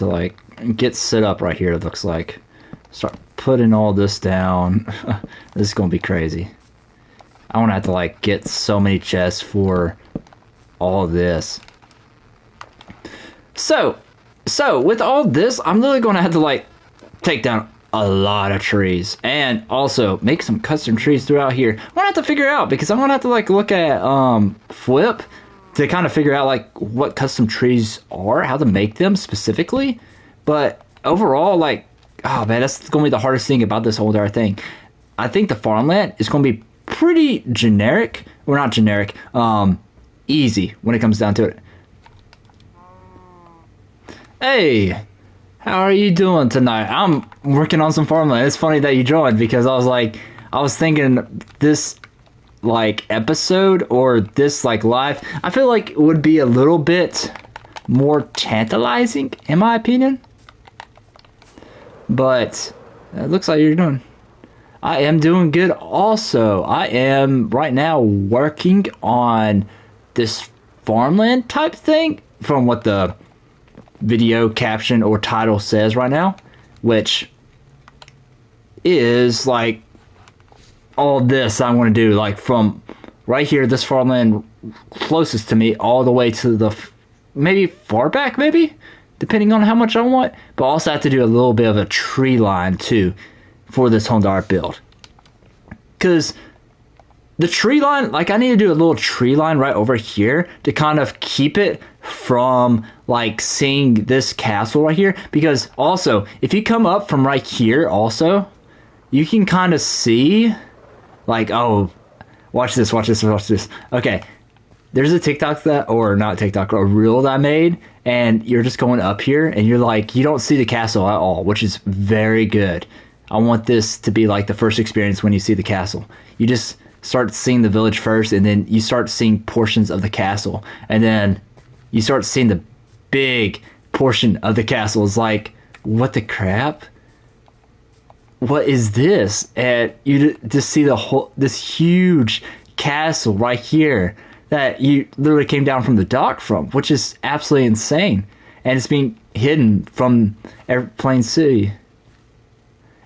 to like get set up right here. It looks like start putting all this down. This is gonna be crazy. I want to have to like get so many chests for all of this. So with all this, I'm literally gonna have to like take down a lot of trees and also make some custom trees throughout here. I'm gonna have to figure out because I'm gonna have to like look at Flip to kind of figure out like what custom trees are, how to make them specifically. But overall, like, oh man, that's gonna be the hardest thing about this whole entire thing. I think the farmland is gonna be pretty generic. Well, not generic, easy when it comes down to it. Hey, how are you doing tonight? I'm working on some farmland. It's funny that you joined because I was thinking this like episode or this like live, I feel like it would be a little bit more tantalizing in my opinion. But it looks like you're doing. I am doing good also. I am right now working on this farmland type thing from what the video caption or title says right now, which is like all this I want to do, like from right here, this farmland closest to me, all the way to the maybe far back, maybe depending on how much I want, but also have to do a little bit of a tree line too for this home art build, because the tree line, like I need to do a little tree line right over here to kind of keep it from like seeing this castle right here. Because also, if you come up from right here also, you can kind of see like, oh, watch this. Okay, there's a TikTok that, or not TikTok, a reel that I made, and you're just going up here and you're like, you don't see the castle at all, which is very good. I want this to be like the first experience when you see the castle. You just start seeing the village first, and then you start seeing portions of the castle, and then you start seeing the big portion of the castle. It's like, what the crap? What is this? And you just see the whole, this huge castle right here that you literally came down from the dock from, which is absolutely insane, and it's being hidden from Airplane City.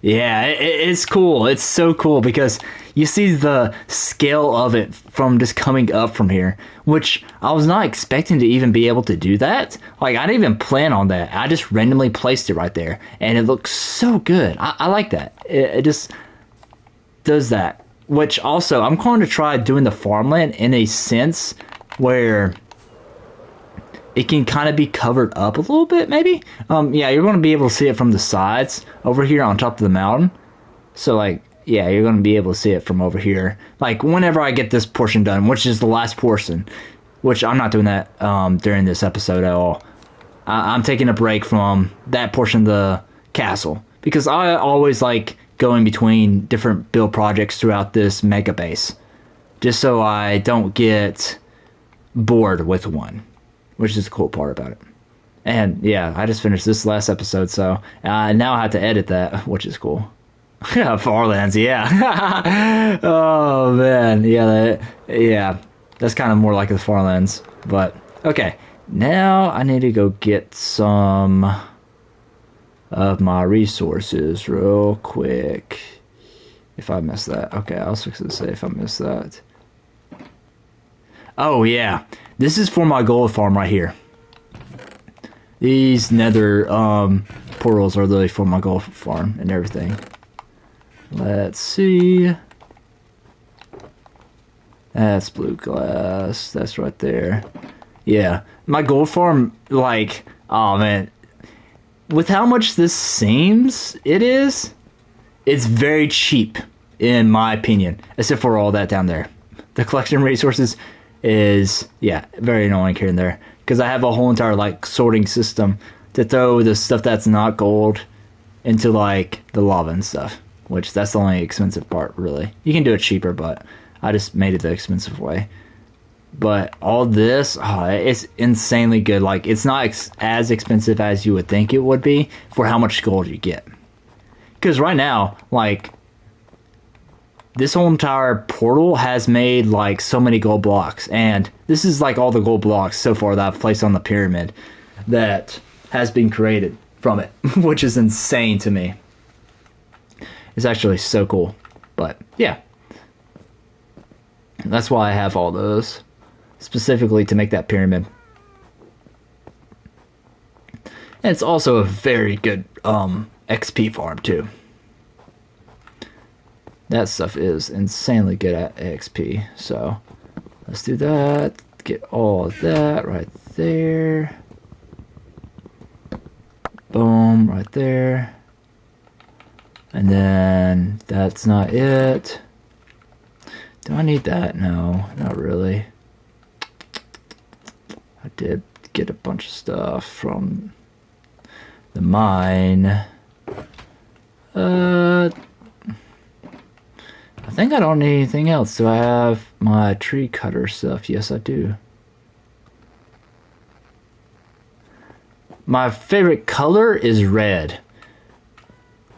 Yeah, it's cool. It's so cool because you see the scale of it from just coming up from here, which I was not expecting to even be able to do that. Like, I didn't even plan on that. I just randomly placed it right there, and it looks so good. I like that. It just does that. Which also, I'm going to try doing the farmland in a sense where it can kind of be covered up a little bit, maybe. Yeah, you're going to be able to see it from the sides over here on top of the mountain. So, like, yeah, you're going to be able to see it from over here. Like, whenever I get this portion done, which is the last portion, which I'm not doing that during this episode at all. I'm taking a break from that portion of the castle because I always like going between different build projects throughout this mega base, just so I don't get bored with one, which is the cool part about it. And yeah, I just finished this last episode, so now I have to edit that, which is cool. Farlands, yeah. Oh man, yeah, that's kind of more like the Farlands. But okay, now I need to go get some of my resources real quick. If I miss that, okay, I'll fix it to say if I miss that. Oh yeah, this is for my gold farm right here. These nether portals are really for my gold farm and everything. Let's see. That's blue glass. That's right there. Yeah, my gold farm, like, oh man, with how much this seems it is, it's very cheap in my opinion, except for all that down there. The collection resources is, yeah, very annoying here and there, because I have a whole entire like sorting system to throw the stuff that's not gold into like the lava and stuff, which that's the only expensive part really. You can do it cheaper, but I just made it the expensive way. But all this, oh, it's insanely good. Like, it's not as expensive as you would think it would be for how much gold you get. Because right now, like, this whole entire portal has made like so many gold blocks, and this is like all the gold blocks so far that I've placed on the pyramid that has been created. from it, which is insane to me. It's actually so cool. But yeah, that's why I have all those, specifically to make that pyramid. And it's also a very good XP farm too. That stuff is insanely good at XP. So let's do that. Get all of that right there. Boom, right there. And then that's not it. Do I need that? No, not really. I did get a bunch of stuff from the mine. I think I don't need anything else. Do I have my tree cutter stuff? Yes, I do. My favorite color is red.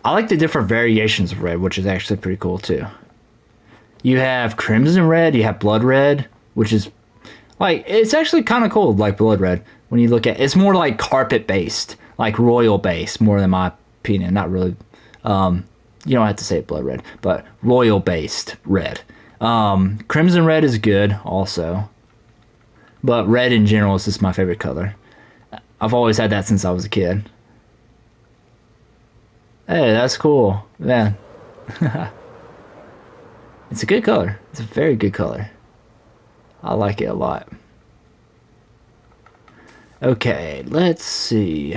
I like the different variations of red, which is actually pretty cool too. You have crimson red, you have blood red, which is like, it's actually kind of cool, like blood red. When you look at it's more like carpet based, like royal based, more than my opinion. Not really. You don't have to say blood red, but royal based red. Crimson red is good also, but red in general is just my favorite color. I've always had that since I was a kid. Hey, that's cool. Yeah. It's a good color. It's a very good color. I like it a lot. Okay, let's see.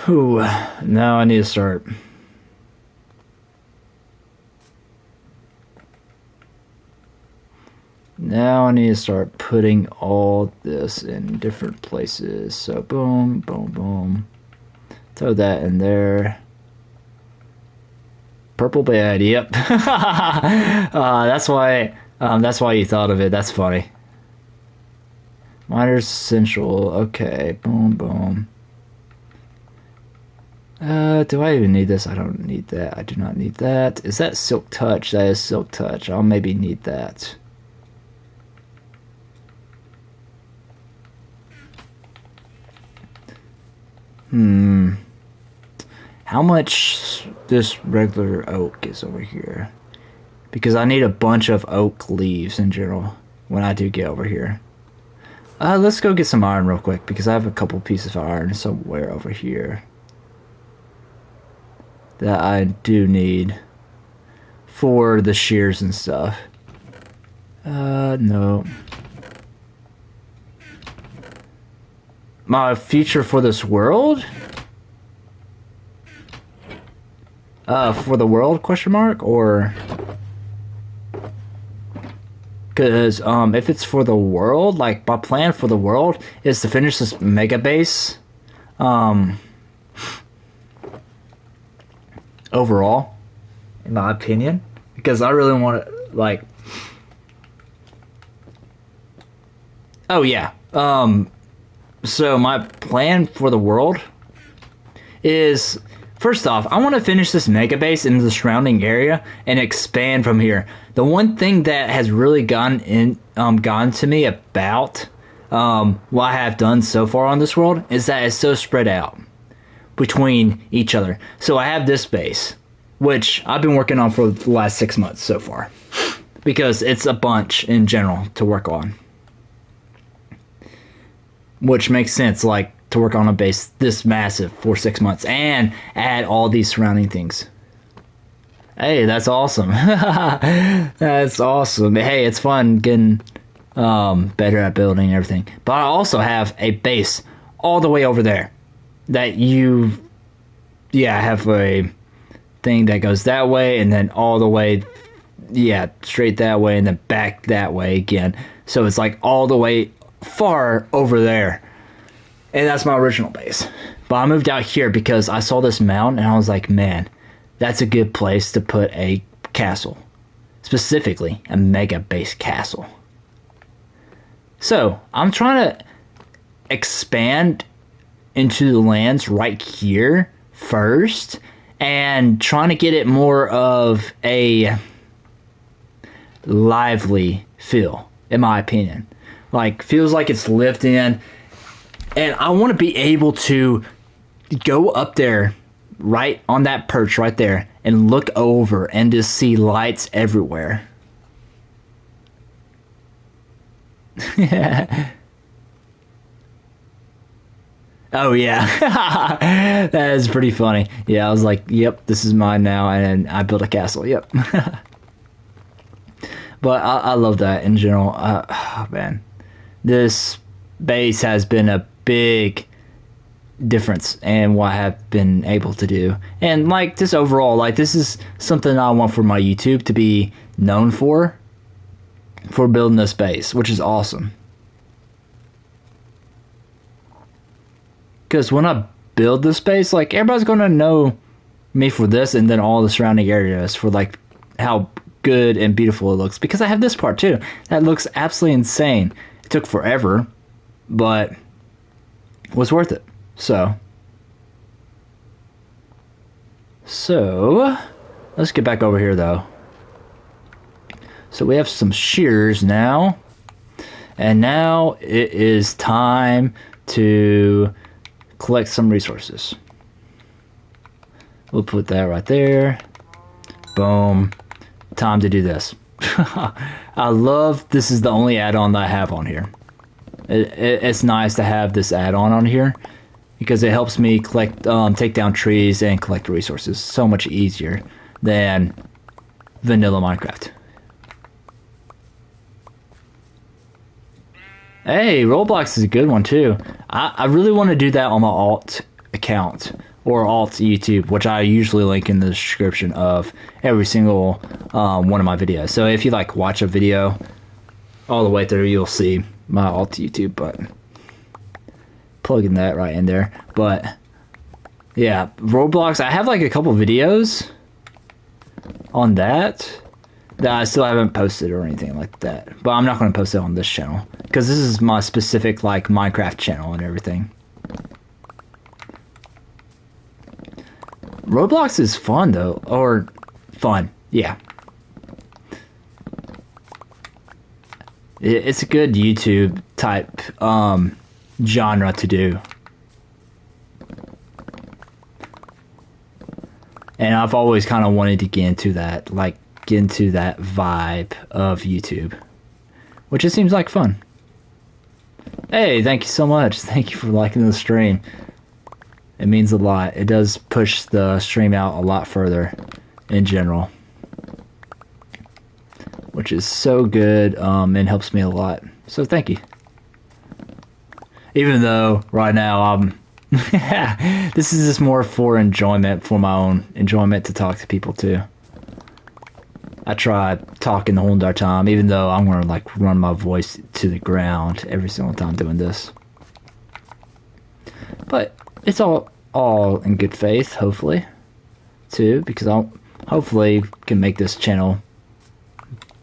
Ooh, now I need to start. Now I need to start putting all this in different places. So boom, boom, boom. Throw that in there. Purple bed, yep. That's why you thought of it. That's funny. Miner's essential. Okay, boom, boom. Do I even need this? I don't need that. I do not need that. Is that Silk Touch? That is Silk Touch. I'll maybe need that. How much this regular oak is over here? Because I need a bunch of oak leaves in general when I do get over here. Let's go get some iron real quick because I have a couple pieces of iron somewhere over here that I do need for the shears and stuff. No. My future for this world? For the world, question mark? Or... Because, if it's for the world, like, my plan for the world is to finish this mega base, overall, in my opinion. Because I really want to, like... Oh, yeah. So, my plan for the world is... First off, I want to finish this mega base in the surrounding area and expand from here. The one thing that has really gotten to me about what I have done so far on this world is that it's so spread out between each other. So I have this base, which I've been working on for the last 6 months so far, because it's a bunch in general to work on, which makes sense. Like, to work on a base this massive for 6 months and add all these surrounding things. Hey, that's awesome. That's awesome. Hey, it's fun getting better at building and everything. But I also have a base all the way over there that I have a thing that goes that way and then all the way, straight that way and then back that way again. So it's like all the way far over there. And that's my original base. But I moved out here because I saw this mountain and I was like, man, that's a good place to put a castle. Specifically, a mega base castle. So, I'm trying to expand into the lands right here first. And trying to get it more of a lively feel, in my opinion. Like, feels like it's lived in. And I want to be able to go up there, right on that perch right there, and look over and just see lights everywhere. Oh yeah, that is pretty funny. Yeah, I was like, "Yep, this is mine now," and I built a castle. Yep. But I love that in general. Oh, man, this base has been a big difference in what I have been able to do, and like this overall, like this is something I want for my YouTube to be known for building this base, which is awesome. Because when I build this base, like everybody's gonna know me for this, and then all the surrounding areas for like how good and beautiful it looks. Because I have this part too that looks absolutely insane. It took forever, but it was worth it. So let's get back over here though. So we have some shears now, and now it is time to collect some resources. We'll put that right there. Boom. Time to do this. I love this is the only add-on that I have on here. It's nice to have this add-on on here because it helps me collect, take down trees and collect resources so much easier than vanilla Minecraft. Hey, Roblox is a good one too. I really want to do that on my alt account or alt YouTube, which I usually link in the description of every single one of my videos. So if you like watch a video all the way through, you'll see my alt YouTube, but plugging that right in there. But yeah, Roblox, I have like a couple videos on that I still haven't posted or anything like that. But I'm not going to post it on this channel because this is my specific like Minecraft channel and everything. Roblox is fun though, or fun, yeah. It's a good YouTube type genre to do. And I've always kind of wanted to get into that, like get into that vibe of YouTube, which just seems like fun. Hey, thank you so much. Thank you for liking the stream. It means a lot. It does push the stream out a lot further in general, which is so good and helps me a lot. So thank you. Even though right now I'm this is just more for enjoyment, for my own enjoyment to talk to people too. I try talking the whole entire time, even though I'm gonna like run my voice to the ground every single time doing this. But it's all in good faith, hopefully, too, because I'll hopefully can make this channel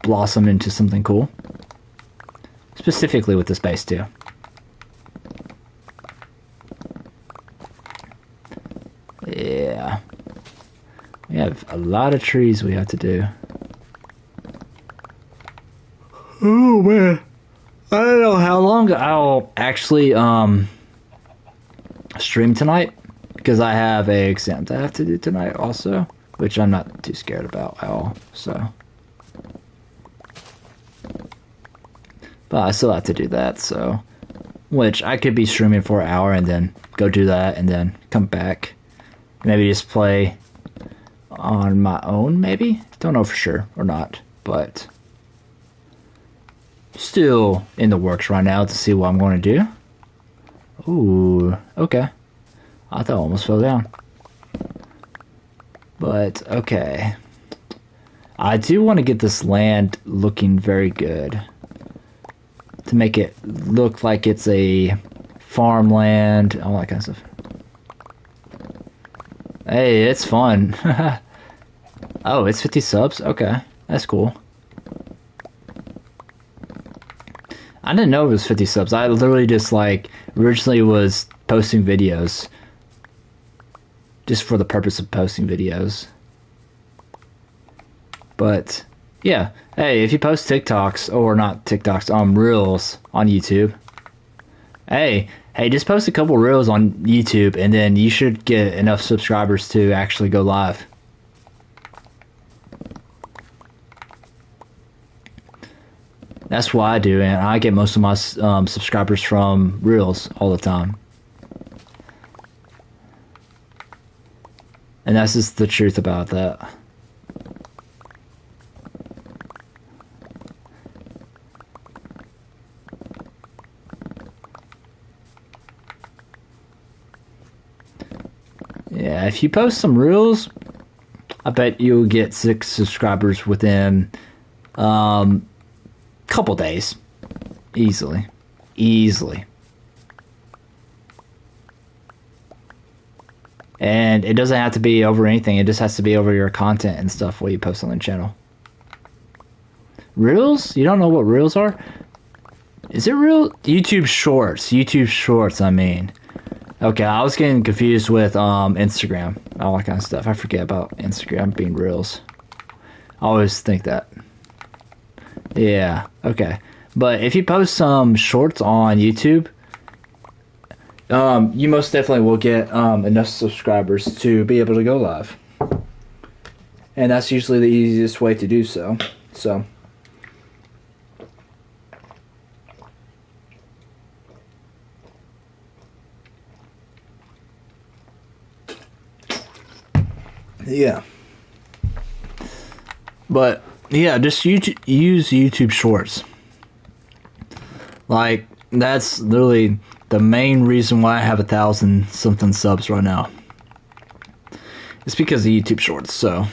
blossom into something cool, specifically with this base too. Yeah, we have a lot of trees we have to do. Oh man, I don't know how long I'll actually stream tonight because I have a exam that I have to do tonight also, which I'm not too scared about at all. So, but I still have to do that. So, which I could be streaming for an hour and then go do that and then come back, maybe just play on my own. Maybe don't know for sure or not, but. Still in the works right now to see what I'm going to do. Ooh, okay. I thought I almost fell down. But, okay. I do want to get this land looking very good. To make it look like it's a farmland, all that kind of stuff. Hey, it's fun. Oh, it's 50 subs? Okay, that's cool. I didn't know it was 50 subs. I literally just like originally was posting videos just for the purpose of posting videos. But yeah, hey, if you post TikToks or not TikToks, Reels on YouTube, hey, Hey, just post a couple reels on YouTube, and then you should get enough subscribers to actually go live. That's what I do, and I get most of my subscribers from reels all the time. And that's just the truth about that. Yeah, if you post some reels, I bet you'll get 6 subscribers within couple days. Easily. Easily. And it doesn't have to be over anything. It just has to be over your content and stuff what you post on the channel. Reels? You don't know what reels are? Is it real? YouTube Shorts. YouTube Shorts, I mean. Okay, I was getting confused with Instagram. All that kind of stuff. I forget about Instagram being reels. I always think that. Yeah, okay. But if you post some shorts on YouTube, you most definitely will get enough subscribers to be able to go live. And that's usually the easiest way to do so. So, yeah. But, yeah, just use YouTube Shorts. Like, that's literally the main reason why I have 1,000 something subs right now. It's because of YouTube Shorts, so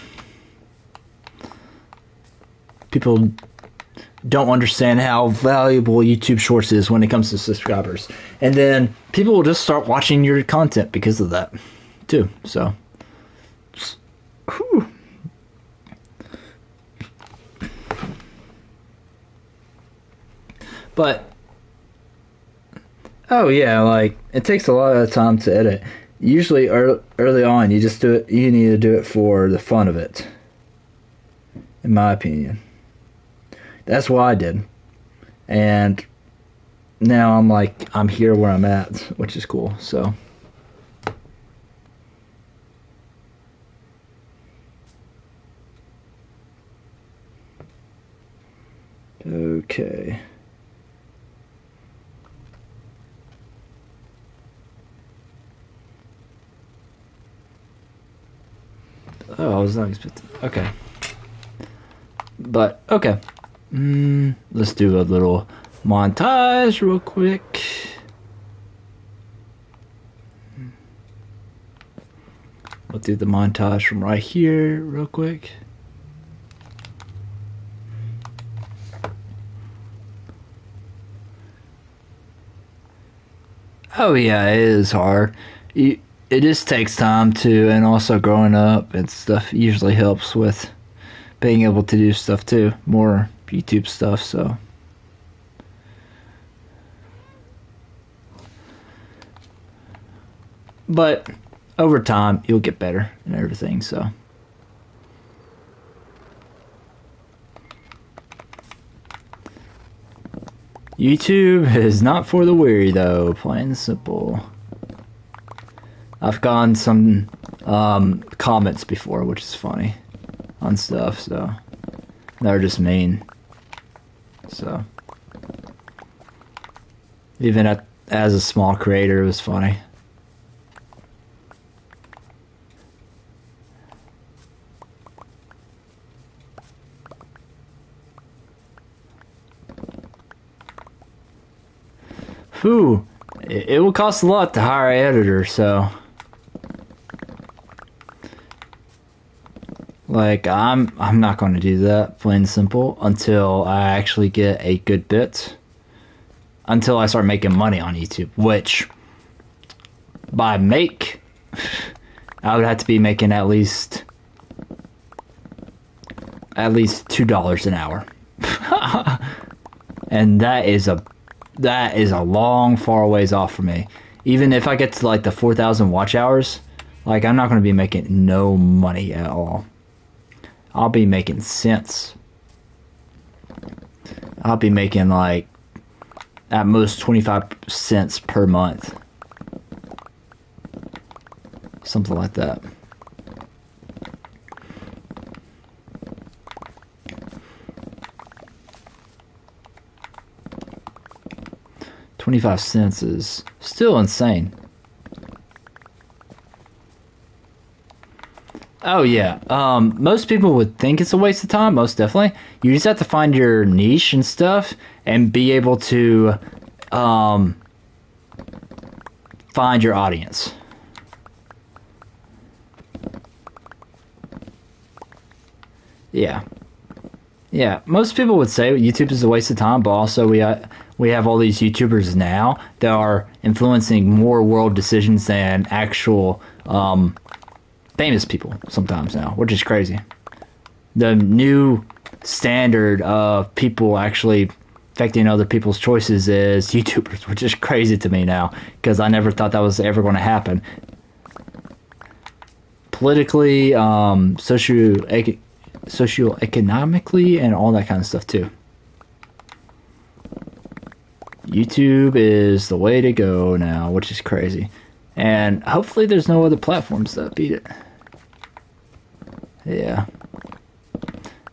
people don't understand how valuable YouTube Shorts is when it comes to subscribers. And then people will just start watching your content because of that, too. So, whew. But, oh yeah, like, it takes a lot of time to edit. Usually early on, you just do it, you need to do it for the fun of it. In my opinion. That's what I did. And now I'm here where I'm at, which is cool, so. Okay. Oh, I was not expecting. Okay. But, okay. Let's do a little montage real quick. We'll do the montage from right here real quick. Oh yeah, it is hard. It just takes time to, and also growing up and stuff usually helps with being able to do stuff too, more YouTube stuff, so. But over time, you'll get better and everything, so. YouTube is not for the weary, though, plain and simple. I've gotten some comments before, which is funny, on stuff, so. They're just mean. So. Even as a small creator, it was funny. Whew, it will cost a lot to hire an editor, so. Like, I'm not going to do that, plain and simple, until I actually get a good bit. Until I start making money on YouTube, which, I would have to be making at least $2 an hour. And that is a long, far ways off for me. Even if I get to like the 4,000 watch hours, like I'm not going to be making no money at all. I'll be making cents. I'll be making like at most 25 cents per month. Something like that. $0.25 is still insane. Oh yeah. Most people would think it's a waste of time, most definitely. You just have to find your niche and stuff and be able to find your audience. Yeah. Yeah, most people would say YouTube is a waste of time, but also we have all these YouTubers now that are influencing more world decisions than actual famous people sometimes now, which is crazy. The new standard of people actually affecting other people's choices is YouTubers, which is crazy to me now because I never thought that was ever going to happen. Politically, socioeconomically, and all that kind of stuff too. YouTube is the way to go now, which is crazy. And hopefully there's no other platforms that beat it. Yeah.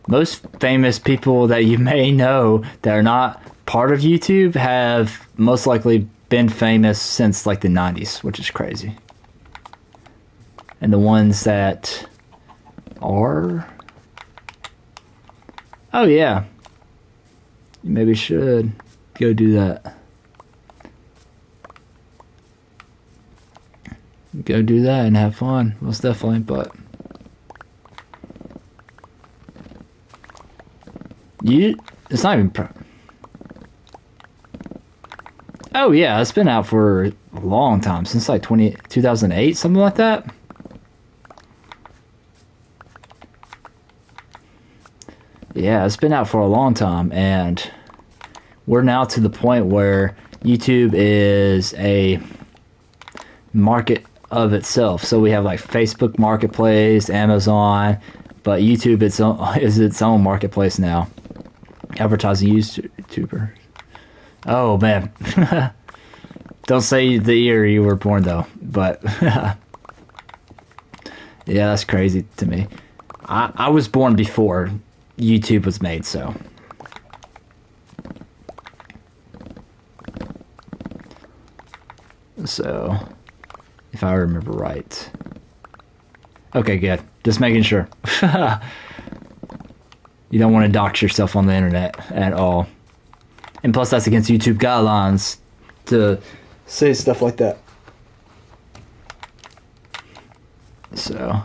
Most famous people that you may know that are not part of YouTube have most likely been famous since like the 90s, which is crazy. And the ones that are... Oh yeah. You maybe should go do that. Go do that and have fun, most definitely, but... It's not even Oh yeah, it's been out for a long time, since like 2008, something like that. Yeah, it's been out for a long time, and we're now to the point where YouTube is a market of itself. So we have like Facebook Marketplace, Amazon, but YouTube is its own marketplace now. Advertising YouTubers. Oh man. Don't say the year you were born though, but yeah, that's crazy to me. I was born before YouTube was made, so if I remember right. Okay, good. Just making sure. You don't want to dox yourself on the internet at all. And plus that's against YouTube guidelines to say stuff like that. So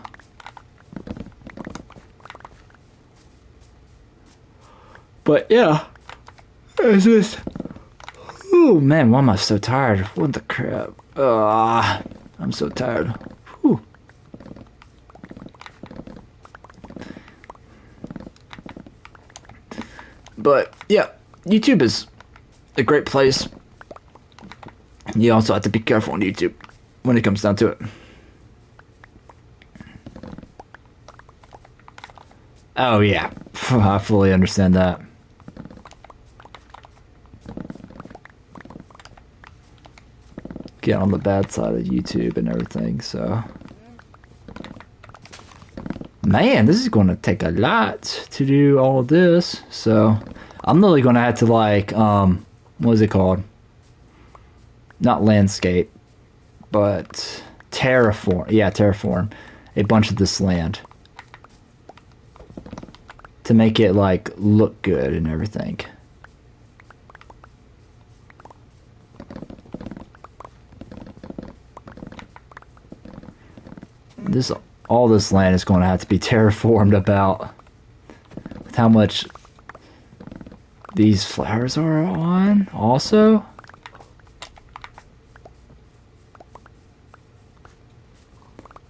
but yeah, it's just, oh man, why am I so tired? What the crap? I'm so tired. Whew. But yeah, YouTube is a great place. You also have to be careful on YouTube when it comes down to it. Oh yeah, I fully understand that. Get on the bad side of YouTube and everything, so man, this is going to take a lot to do all this, so I'm really going to have to like what is it called, not landscape, but terraform a bunch of this land to make it like look good and everything. All this land is going to have to be terraformed about with how much these flowers are on also.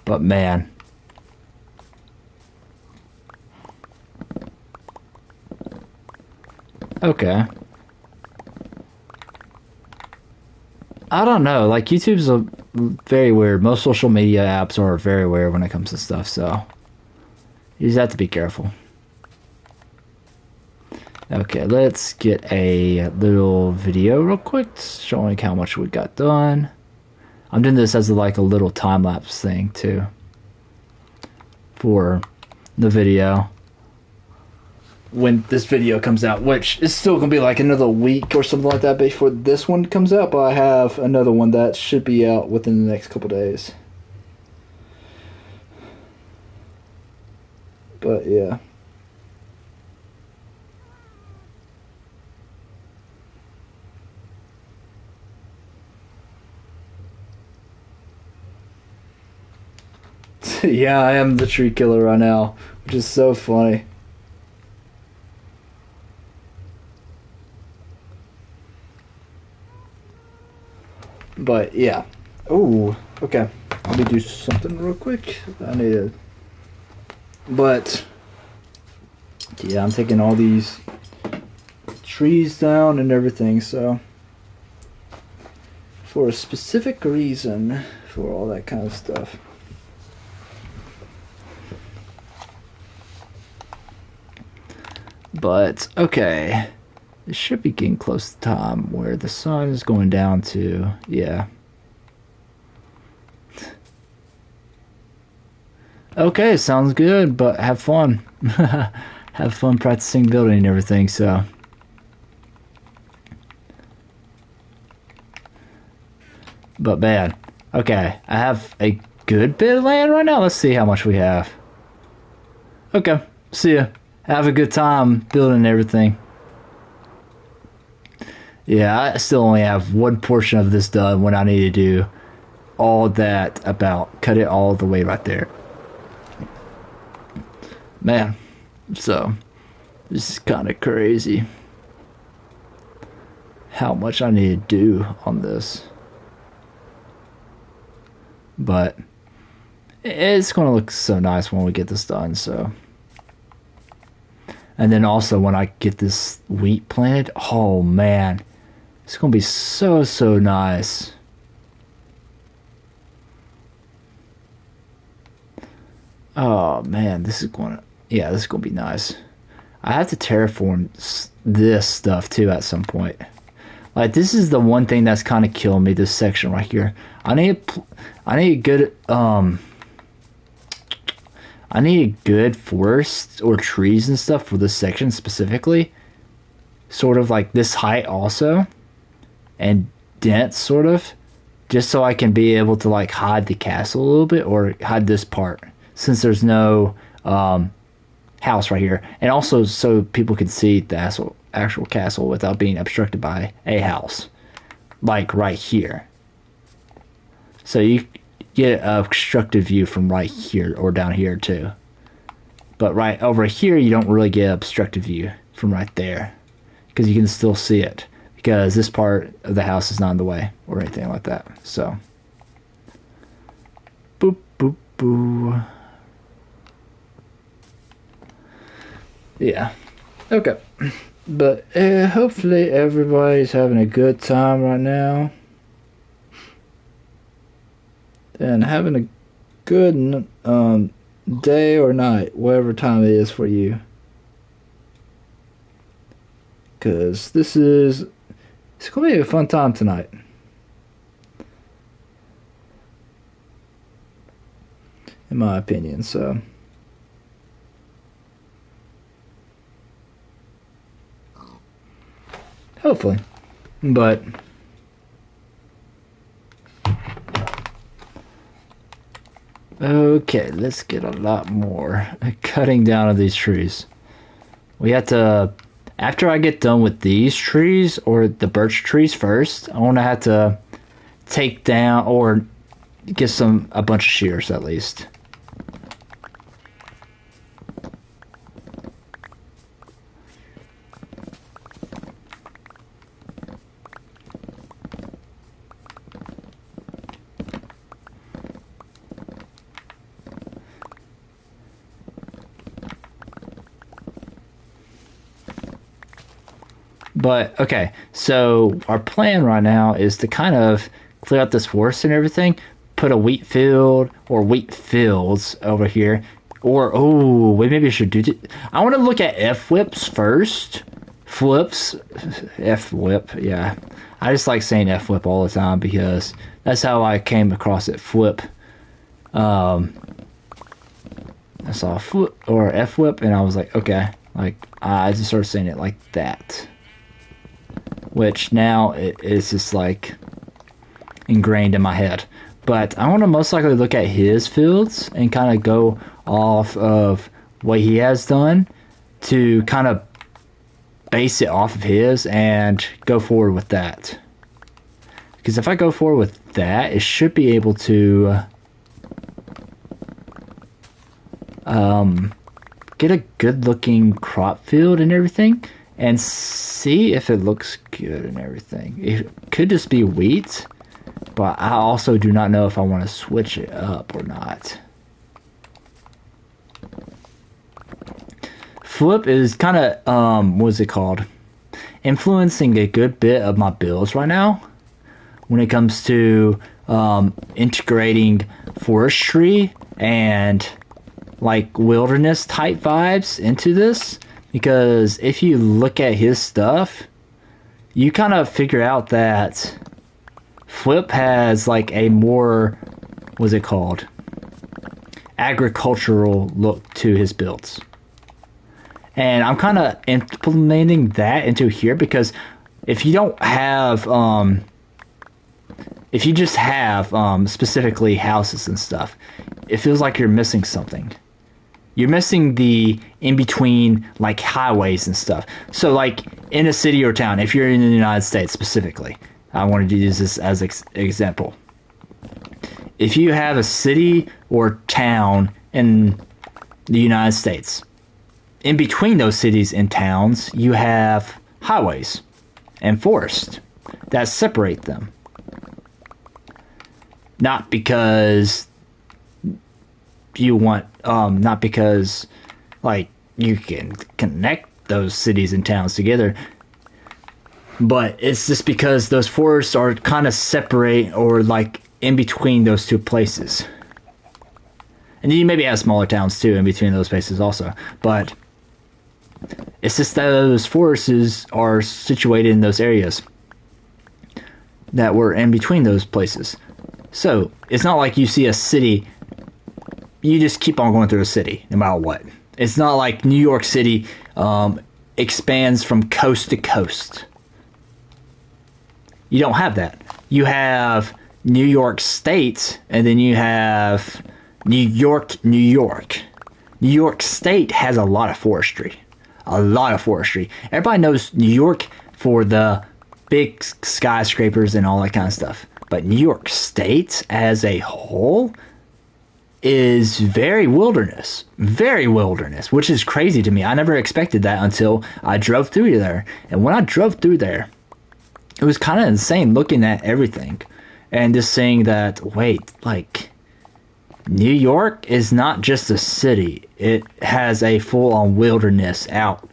But man, okay, I don't know, like YouTube's very weird. Most social media apps are very weird when it comes to stuff, so you just have to be careful. Okay, let's get a little video real quick showing how much we got done. I'm doing this as like a little time lapse thing too for the video when this video comes out, which is still gonna be like another week or something like that before this one comes out, but I have another one that should be out within the next couple days. But yeah. Yeah, I am the tree killer right now, which is so funny. But yeah. Oh, okay. Let me do something real quick. I need to. But yeah, I'm taking all these trees down and everything, so for a specific reason, for all that kind of stuff. But okay, it should be getting close to time where the sun is going down to, yeah. Okay, sounds good, but have fun. Have fun practicing building and everything, so. But man, okay, I have a good bit of land right now. Let's see how much we have. Okay, see ya. Have a good time building everything. Yeah, I still only have one portion of this done when I need to do all that about cut it all the way right there. Man, so this is kind of crazy how much I need to do on this. But it's going to look so nice when we get this done, so. And then also when I get this wheat planted, oh man, it's going to be so, so nice. Oh man, this is going to, yeah, this is going to be nice. I have to terraform this stuff too at some point. Like, this is the one thing that's kind of killing me, this section right here. I need good, I need good forests or trees and stuff for this section specifically. Sort of like this height also. And dense, sort of. Just so I can be able to, like, hide the castle a little bit, or hide this part. Since there's no, house right here. And also so people can see the actual castle without being obstructed by a house. Like right here. So you get a obstructed view from right here or down here too. But right over here you don't really get obstructed view from right there. Because you can still see it. Because this part of the house is not in the way or anything like that. So. Boop, boop, boo. Yeah. Okay. But hopefully everybody's having a good time right now. And having a good day or night, whatever time it is for you. Because it's going to be a fun time tonight. In my opinion, so. Hopefully. But okay, let's get a lot more cutting down of these trees. We have to, after I get done with these trees or the birch trees first, I want to have to take down or get a bunch of shears at least. But, okay, so our plan right now is to kind of clear out this forest and everything, put a wheat field or wheat fields over here, or, oh, maybe I should do, I want to look at F-whips first flips, F flip, yeah. I just like saying F flip all the time because that's how I came across it. Flip. I saw flip or F flip, and I was like, okay. Like I just started saying it like that, which now it's just like ingrained in my head. But I want to most likely look at his fields and kind of go off of what he has done to kind of base it off of his and go forward with that. Because if I go forward with that, it should be able to get a good looking crop field and everything and see if it looks good and everything. It could just be wheat, but I also do not know if I want to switch it up or not. Flip is kind of, what's it called? Influencing a good bit of my builds right now when it comes to integrating forestry and like wilderness type vibes into this. Because if you look at his stuff, you kind of figure out that Flip has like a more, what's it called? Agricultural look to his builds. And I'm kind of implementing that into here because if you don't have, if you just have specifically houses and stuff, it feels like you're missing something. You're missing the in-between, like, highways and stuff. So, like, in a city or town, if you're in the United States specifically, I wanted to use this as an example. If you have a city or town in the United States, in between those cities and towns, you have highways and forests that separate them. Not because you want, not because, like, you can connect those cities and towns together, but it's just because those forests are kind of separate or, like, in between those two places. And you maybe have smaller towns, too, in between those places also, but it's just that those forests are situated in those areas that were in between those places. So, it's not like you see a city, you just keep on going through a city, no matter what. It's not like New York City expands from coast to coast. You don't have that. You have New York State, and then you have New York, New York. New York State has a lot of forestry. A lot of forestry. Everybody knows New York for the big skyscrapers and all that kind of stuff. But New York State as a whole is very wilderness, which is crazy to me. I never expected that until I drove through there. And when I drove through there, it was kind of insane looking at everything and just saying that, wait, like, New York is not just a city. It has a full-on wilderness out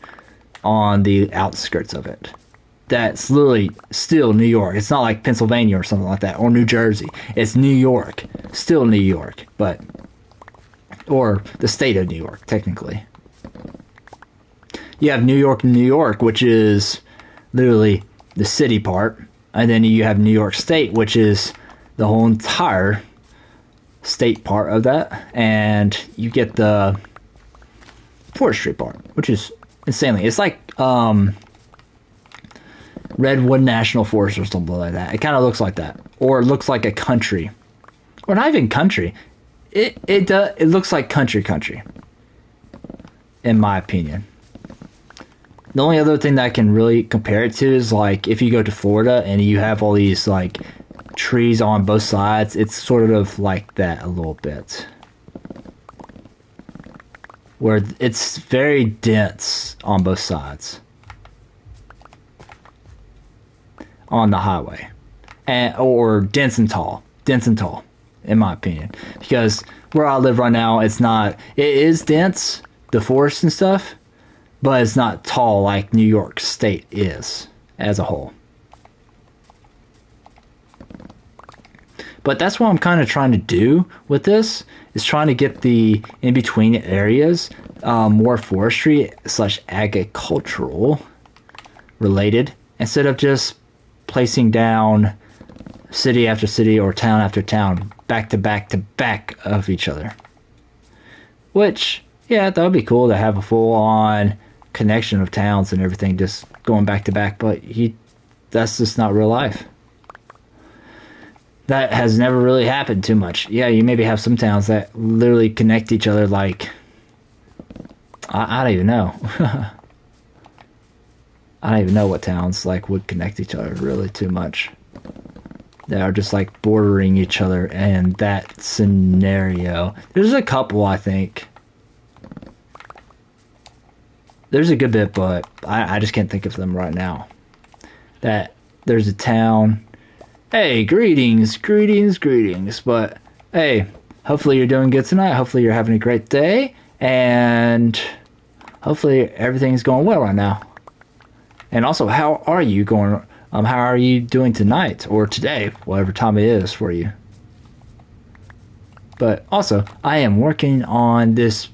on the outskirts of it. That's literally still New York. It's not like Pennsylvania or something like that, or New Jersey. It's New York. Still New York, but, or the state of New York, technically. You have New York, New York, which is literally the city part, and then you have New York State, which is the whole entire state part of that, and you get the forestry part, which is insanely. It's like Redwood National Forest or something like that. It kind of looks like that, or it looks like a country, or not even country. It looks like country, in my opinion. The only other thing that I can really compare it to is like if you go to Florida and you have all these like trees on both sides, it's sort of like that a little bit, where it's very dense on both sides on the highway, or dense and tall, in my opinion. Because where I live right now, it is dense, the forest and stuff, but it's not tall like New York State is as a whole. But that's what I'm kind of trying to do with this, is trying to get the in-between areas more forestry / agricultural, related instead of just placing down city after city or town after town back to back to back of each other. Which, yeah, that would be cool to have a full-on connection of towns and everything just going back to back, but that's just not real life. That has never really happened too much. Yeah, you maybe have some towns that literally connect each other like, I don't even know. I don't even know what towns like would connect each other really too much. They are just like bordering each other in that scenario. There's a couple, I think. There's a good bit, but I just can't think of them right now. That there's a town. Hey, greetings, greetings, greetings. But hey, hopefully you're doing good tonight. Hopefully you're having a great day, and hopefully everything's going well right now. And also, how are you going? How are you doing tonight or today, whatever time it is for you? But also, I am working on this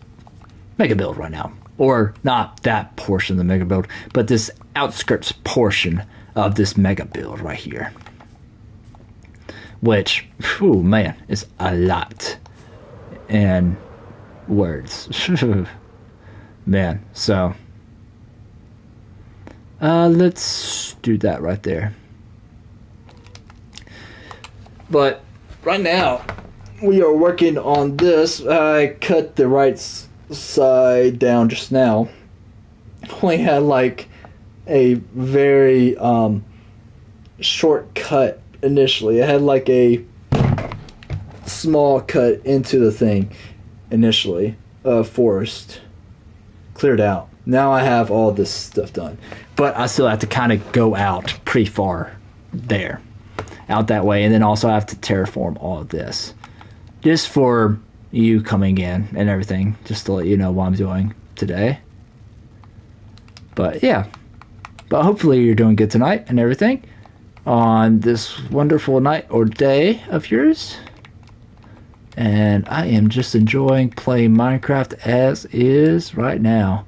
mega build right now. Or not that portion of the mega build, but this outskirts portion of this mega build right here. Which, whew, man, is a lot in words. Man, so let's do that right there. But right now, we are working on this. I cut the right side down just now. We had like a very short cut initially. I had like a small cut into the thing initially. Forest cleared out. Now I have all this stuff done, but I still have to kind of go out pretty far there, out that way, and then also have to terraform all of this just for you coming in and everything, just to let you know what I'm doing today. But yeah, but hopefully you're doing good tonight and everything on this wonderful night or day of yours. And I am just enjoying playing Minecraft as is right now.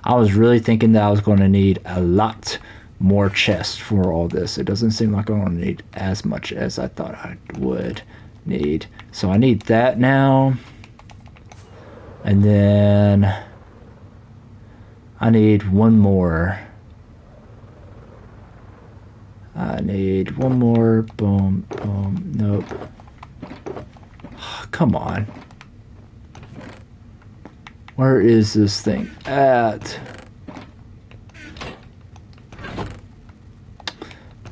I was really thinking that I was going to need a lot more chests for all this. It doesn't seem like I'm going to need as much as I thought I would need. So I need that now. And then I need one more. I need one more. Boom, boom. Nope. Come on. Where is this thing at?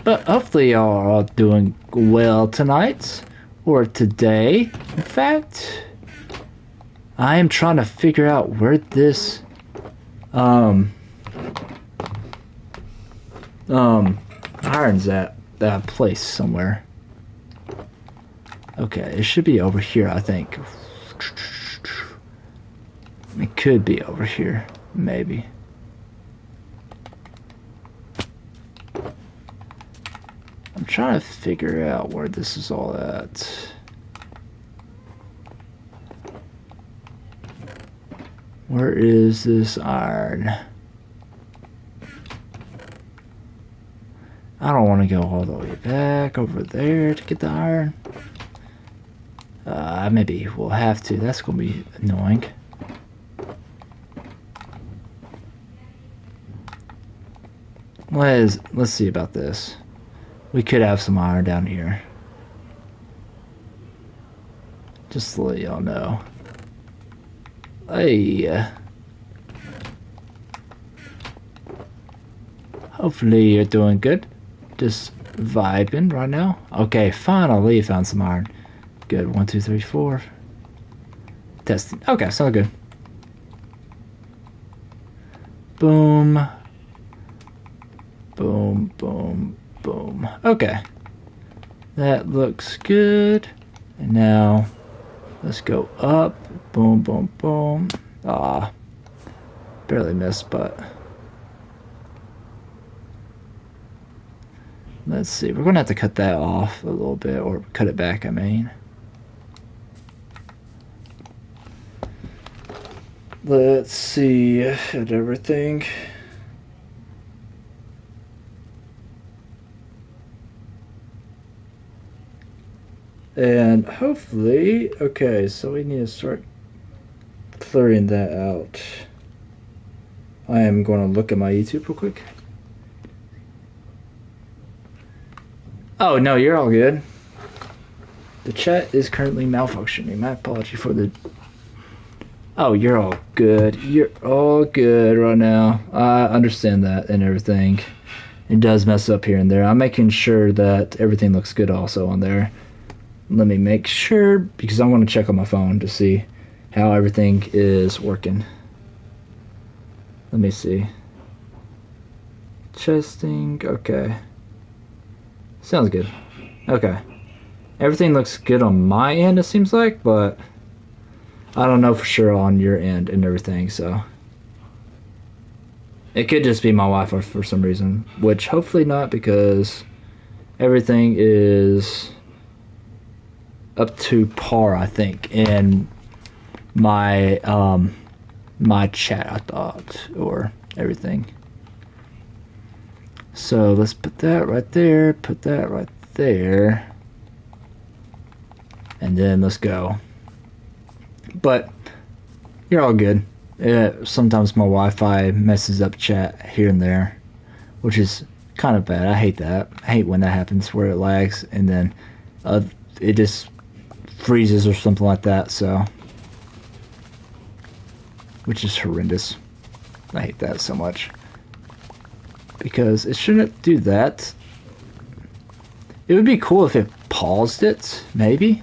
But hopefully y'all are all doing well tonight. Or today. In fact, I am trying to figure out where this iron's at. That place somewhere. Okay, it should be over here, I think. It could be over here, maybe. I'm trying to figure out where this is all at. Where is this iron? I don't want to go all the way back over there to get the iron. Maybe we'll have to. That's going to be annoying. Let's see about this. We could have some iron down here. Just to let y'all know. Hey. Hopefully you're doing good. Just vibing right now. Okay, finally found some iron. Good. 1, 2, 3, 4. Testing. Okay, so good. Boom. Boom, boom, boom. Okay. That looks good. And now, let's go up. Boom, boom, boom. Ah. Barely missed, but... Let's see. We're going to have to cut that off a little bit, or cut it back, I mean. Let's see at everything. And hopefully, okay, so we need to start clearing that out. I am going to look at my YouTube real quick. Oh, no, you're all good. The chat is currently malfunctioning. My apology for the... Oh, you're all good. You're all good right now. I understand that and everything. It does mess up here and there. I'm making sure that everything looks good also on there. Let me make sure, because I want to check on my phone to see how everything is working. Let me see. Chesting, okay. Sounds good. Okay. Everything looks good on my end, it seems like, but I don't know for sure on your end and everything, so. It could just be my Wi-Fi for some reason, which hopefully not, because everything is up to par, I think, in my my chat, I thought, or everything. So let's put that right there, put that right there, and then let's go. But you're all good. Sometimes my Wi-Fi messes up chat here and there, which is kind of bad. I hate that. I hate when that happens, where it lags and then it just freezes or something like that, so, which is horrendous. I hate that so much, because it shouldn't do that. It would be cool if it paused it, maybe,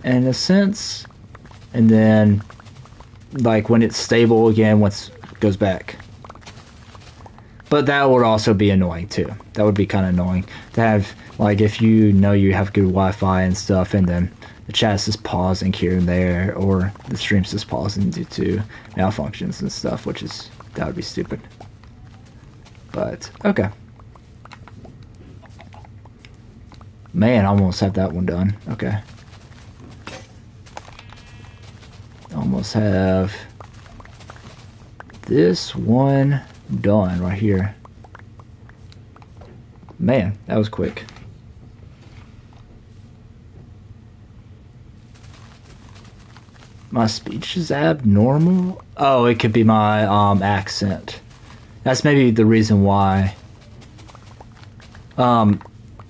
in a sense, and then like when it's stable again once it goes back. But that would also be annoying too. That would be kind of annoying to have, like, if you know you have good Wi-Fi and stuff, and then the chat's just pausing here and there, or the stream's just pausing due to malfunctions and stuff, that would be stupid. But okay. Man, I almost have that one done. Okay. Almost have this one done right here. Man, that was quick. My speech is abnormal? Oh, it could be my accent. That's maybe the reason why.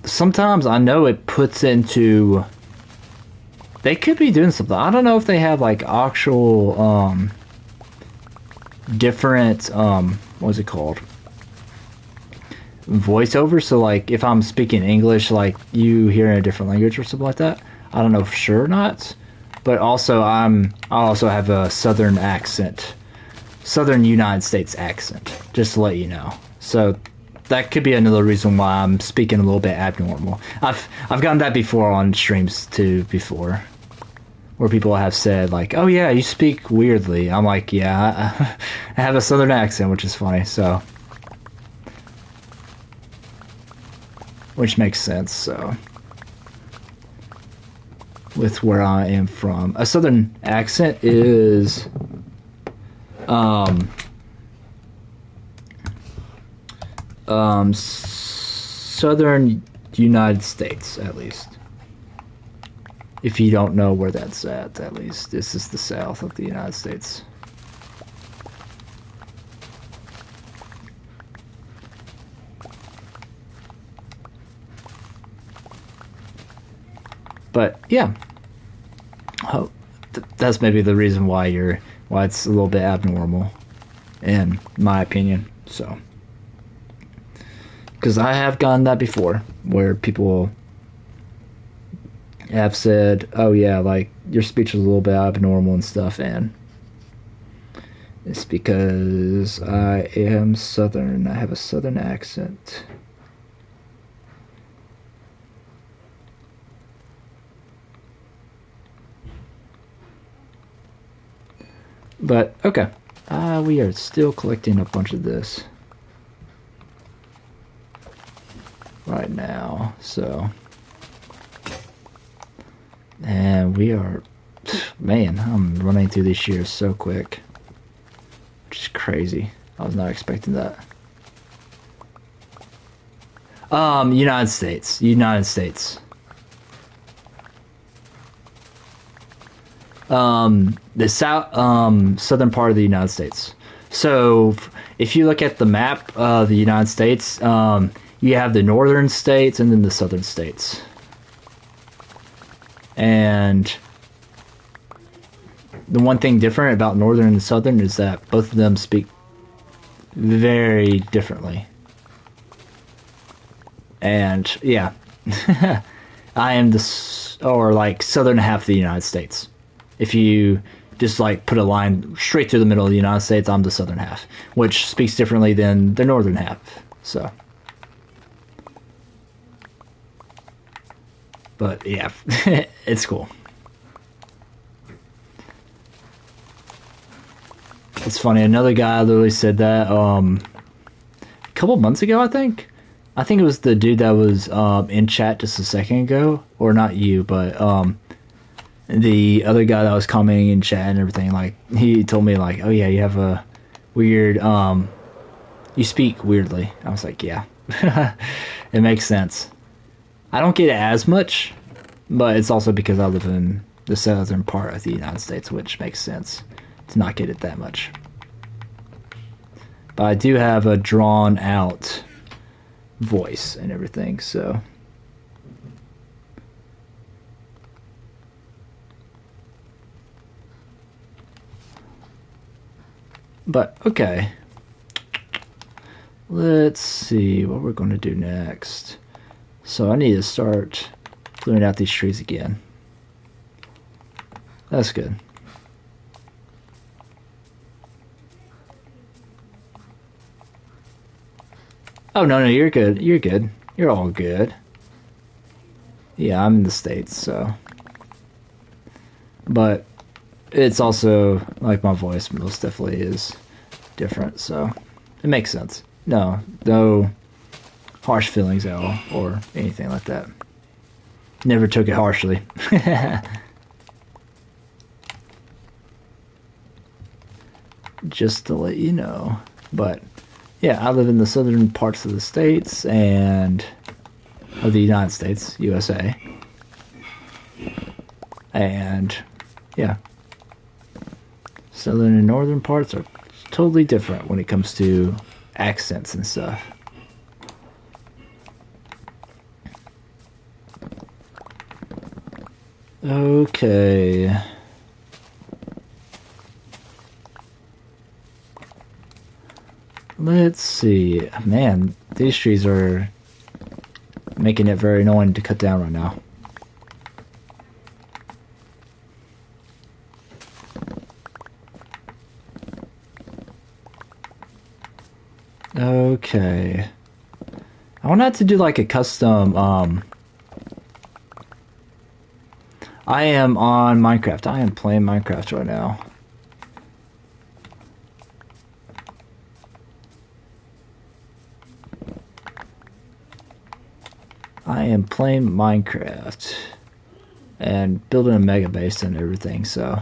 Sometimes I know it puts into... They could be doing something. I don't know if they have like actual different what's it called? Voiceover. So like if I'm speaking English, like you hear in a different language or something like that. I don't know for sure or not. But also I also have a southern accent. Southern United States accent, just to let you know. So that could be another reason why I'm speaking a little bit abnormal. I've gotten that before on streams too before, where people have said like, "Oh yeah, you speak weirdly." I'm like, "Yeah, I have a southern accent," which is funny. So, which makes sense. So, with where I am from, a southern accent is southern United States, at least. If you don't know where that's at least. This is the south of the United States. But yeah, that's maybe the reason why it's a little bit abnormal, in my opinion. So, because I have gotten that before, where people have said, "Oh yeah, like your speech is a little bit abnormal and stuff," and it's because I am Southern. I have a Southern accent. But okay, we are still collecting a bunch of this right now, so, and we are, man, I'm running through these years so quick, which is crazy. I was not expecting that. United States. The southern part of the United States. So if you look at the map of the United States, you have the northern states and then the southern states. And the one thing different about northern and southern is that both of them speak very differently. And yeah, I am like southern half of the United States. If you just like put a line straight through the middle of the United States, I'm the southern half, which speaks differently than the northern half. So, but yeah, it's cool. It's funny. Another guy literally said that a couple months ago, I think. I think it was the dude that was in chat just a second ago, or not you, but the other guy that was commenting in chat and everything. Like he told me, like, oh yeah, you have a weird, you speak weirdly. I was like, yeah, it makes sense. I don't get it as much, but it's also because I live in the southern part of the United States, which makes sense to not get it that much. But I do have a drawn out voice and everything, so but okay, let's see what we're going to do next. So I need to start clearing out these trees again. That's good. Oh, no, you're good. You're good. You're all good. Yeah, I'm in the States, so. But it's also, like, my voice most definitely is different, so it makes sense. No harsh feelings at all, or anything like that. Never took it harshly. Just to let you know. But yeah, I live in the southern parts of the states and of the United States, USA. And yeah, southern and northern parts are totally different when it comes to accents and stuff. Okay. Let's see. Man, these trees are making it very annoying to cut down right now. Okay. I want to do like a custom, I am on Minecraft. I am playing Minecraft right now. I am playing Minecraft and building a mega base and everything, so.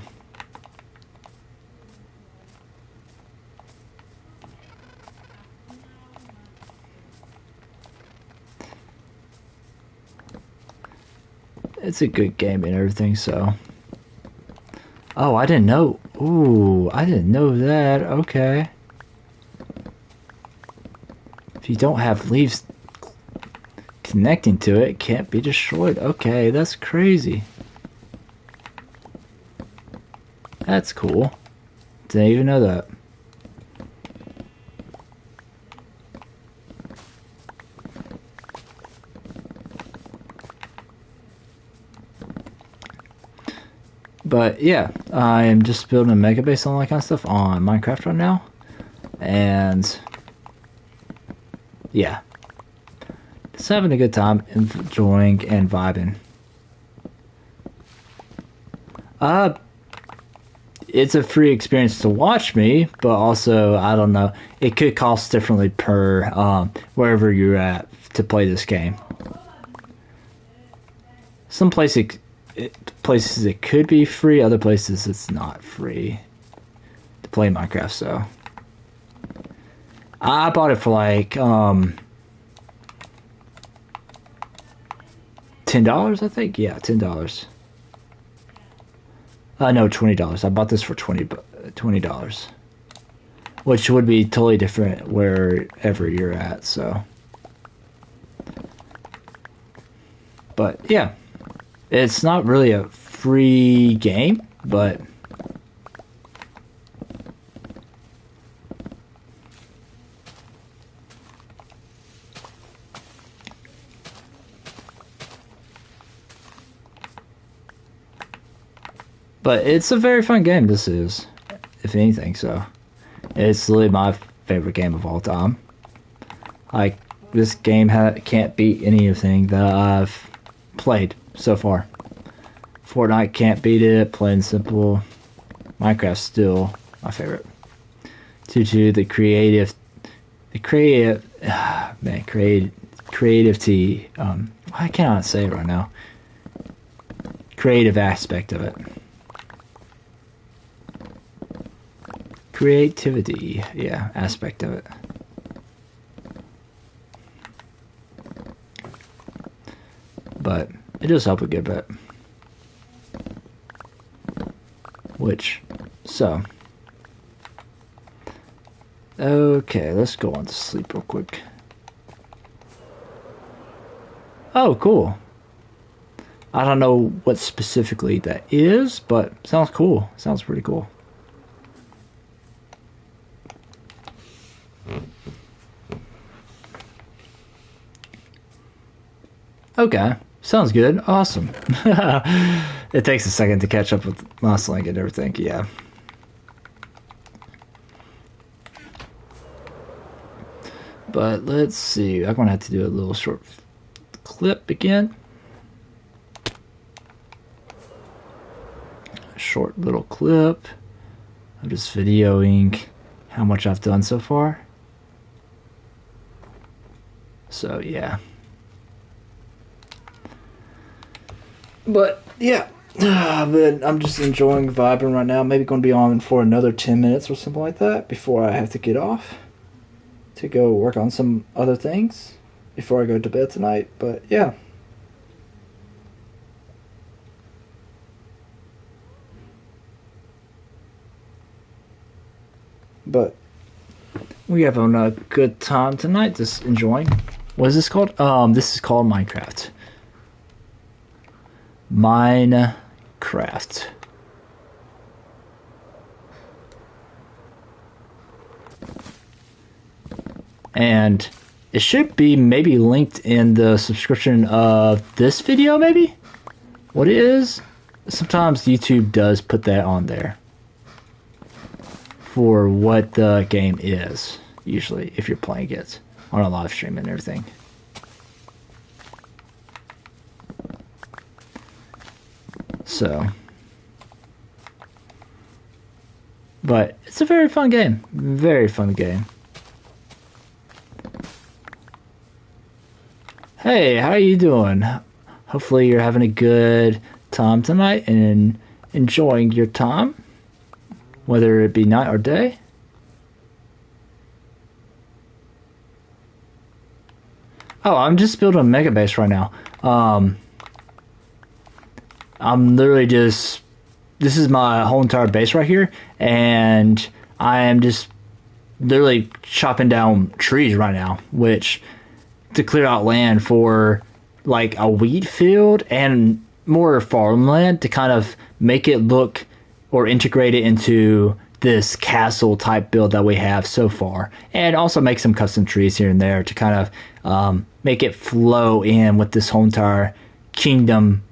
It's a good game and everything, so. Oh, I didn't know. Ooh, I didn't know that. Okay. If you don't have leaves connecting to it, it can't be destroyed. Okay, that's crazy. That's cool. Didn't even know that. But yeah, I am just building a mega base and all that kind of stuff on Minecraft right now. And yeah, just having a good time, enjoying and vibing. It's a free experience to watch me, but also, I don't know, it could cost differently per wherever you're at to play this game. Some places it could be free, other places it's not free to play Minecraft, so. I bought it for like $10, I think. Yeah, $10. No, $20. I bought this for $20, which would be totally different wherever you're at. So, but yeah, it's not really a free game, but it's a very fun game. This is, if anything, so it's literally my favorite game of all time. Like, this game can't beat anything that I've played so far. Fortnite can't beat it, plain and simple. Minecraft's still my favorite. 2 creativity, I cannot say it right now. Creative aspect of it. Creativity, yeah, aspect of it. But it does help a good bit. Okay, let's go on to sleep real quick. Oh, cool. I don't know what specifically that is, but sounds cool. Sounds pretty cool. Okay, sounds good. Awesome. It takes a second to catch up with Moss Link and everything, yeah. But let's see. I'm going to have to do a little short clip again. Short little clip. I'm just videoing how much I've done so far. So, yeah. But, yeah. But I'm just enjoying vibing right now. Maybe going to be on for another 10 minutes or something like that before I have to get off to go work on some other things before I go to bed tonight. But, yeah. But we have a good time tonight, just enjoying. What is this called? This is called Minecraft. Minecraft. And it should be maybe linked in the subscription of this video, maybe? What it is? Sometimes YouTube does put that on there for what the game is, usually, if you're playing it on a live stream and everything. So, but it's a very fun game. Very fun game. Hey, how are you doing? Hopefully you're having a good time tonight and enjoying your time, whether it be night or day. Oh, I'm just building a mega base right now. I'm literally just, this is my whole entire base right here, and I am just literally chopping down trees right now, which to clear out land for like a wheat field and more farmland to kind of make it look or integrate it into this castle type build that we have so far, and also make some custom trees here and there to kind of make it flow in with this whole entire kingdom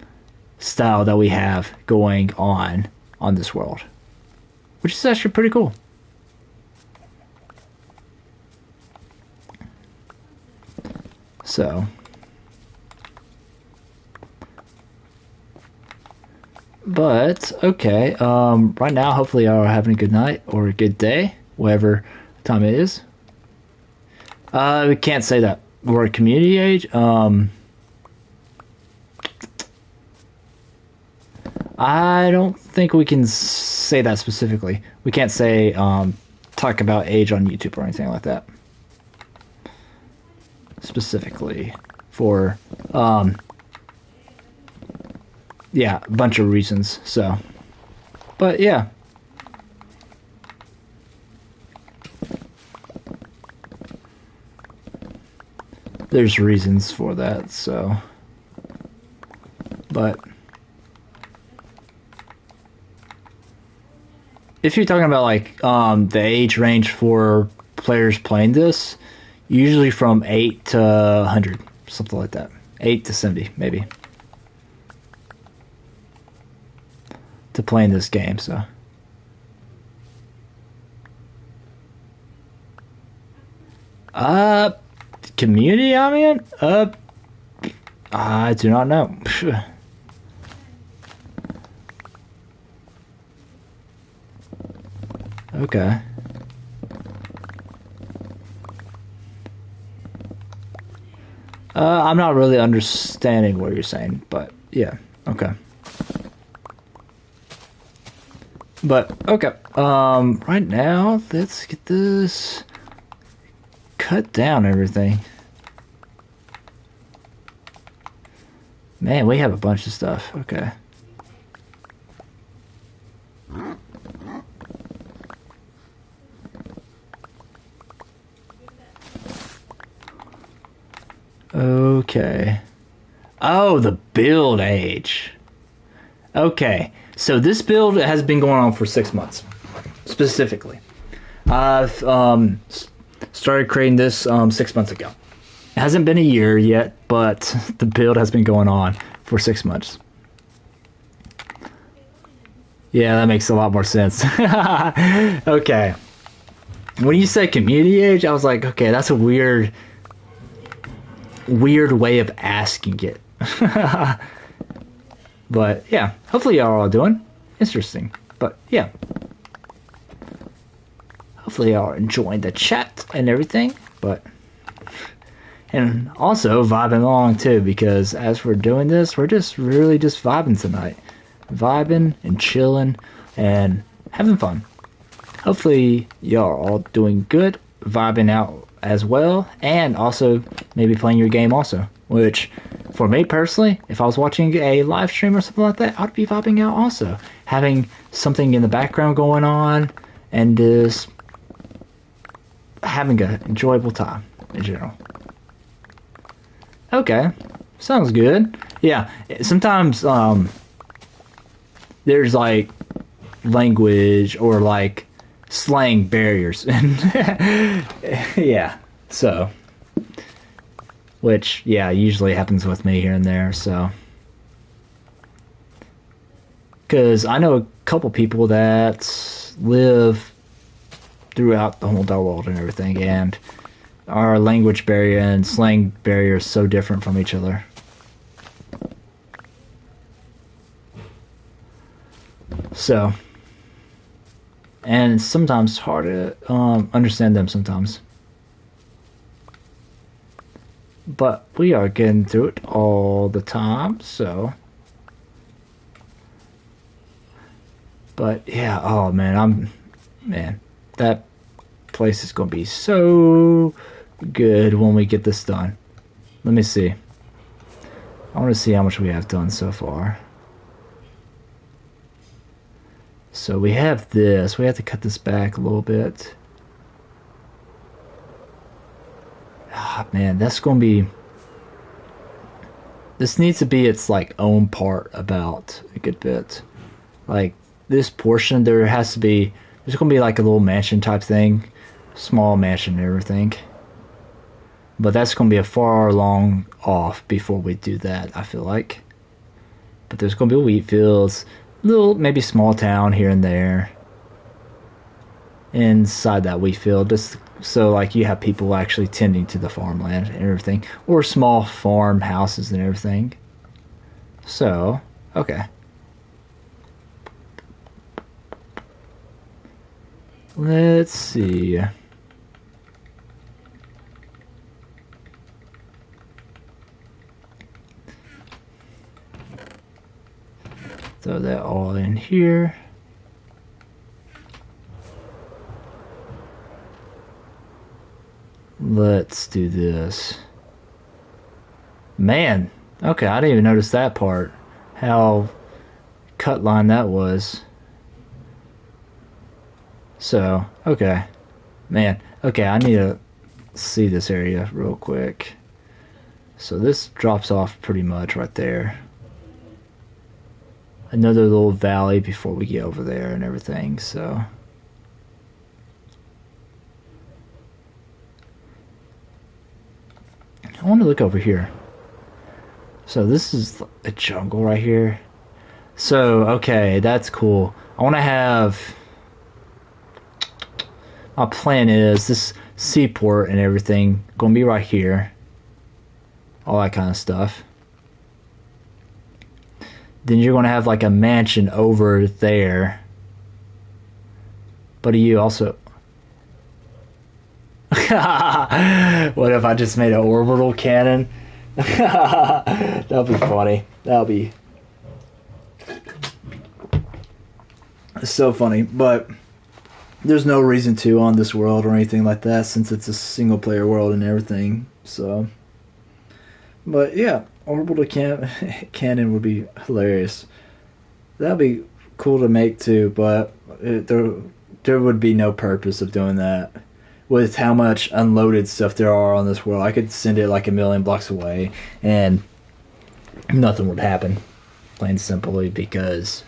style that we have going on this world, which is actually pretty cool. So, but okay, right now hopefully y'all are having a good night or a good day, whatever time it is. We can't say that we're a community age. I don't think we can say that specifically. We can't say talk about age on YouTube or anything like that. Specifically for yeah, a bunch of reasons. So But yeah. There's reasons for that, so. But if you're talking about like the age range for players playing this, usually from 8 to 100, something like that. 8 to 70, maybe. To playing this game, so. Community I'm in? I do not know. Okay. I'm not really understanding what you're saying, but yeah, okay. But okay, right now let's get this cut down everything. Man, we have a bunch of stuff. Okay. Okay. Oh, the build age. Okay. So this build has been going on for 6 months, specifically. I've started creating this 6 months ago. It hasn't been a year yet, but the build has been going on for 6 months. Yeah, that makes a lot more sense. Okay. When you said community age, I was like, okay, that's a weird way of asking it. But yeah, hopefully y'all are all doing interesting. But yeah, hopefully y'all are enjoying the chat and everything. But and also vibing along too, because as we're doing this, we're just really just vibing tonight, vibing and chilling and having fun. Hopefully y'all are all doing good, vibing out as well, and also maybe playing your game also, which for me personally, if I was watching a live stream or something like that, I'd be vibing out also, having something in the background going on and just having an enjoyable time in general. Okay, sounds good. Yeah, sometimes there's like language or like slang barriers and yeah, so which yeah usually happens with me here and there, so because I know a couple people that live throughout the whole entire world and everything, and our language barrier and slang barrier is so different from each other. So and it's sometimes hard to understand them sometimes. But we are getting through it all the time, so. But yeah, oh man, that place is gonna be so good when we get this done. Let me see. I want to see how much we have done so far. So we have this. We have to cut this back a little bit. Ah, man, that's going to be... This needs to be its, like, own part about a good bit. Like, this portion, there has to be... There's going to be, like, a little mansion type thing. Small mansion and everything. But that's going to be a far long off before we do that, I feel like. But there's going to be wheat fields... Little, maybe small town here and there inside that wheat field, just so like you have people actually tending to the farmland and everything, or small farm houses and everything. So, okay. Let's see. Throw that all in here. Let's do this. Man, okay, I didn't even notice that part. How cut line that was. So, okay. Man, okay, I need to see this area real quick. So this drops off pretty much right there. Another little valley before we get over there and everything, so. I want to look over here. So this is a jungle right here. So, okay, that's cool. I want to have... My plan is this seaport and everything going to be right here. All that kind of stuff. Then you're going to have like a mansion over there. But you also... What if I just made an orbital cannon? That'll be funny. That'll be so funny. But there's no reason to on this world or anything like that since it's a single player world and everything. So, but yeah, orbital cannon would be hilarious. That'd be cool to make too, but there would be no purpose of doing that. With how much unloaded stuff there are on this world, I could send it like a million blocks away and nothing would happen. Plain simply because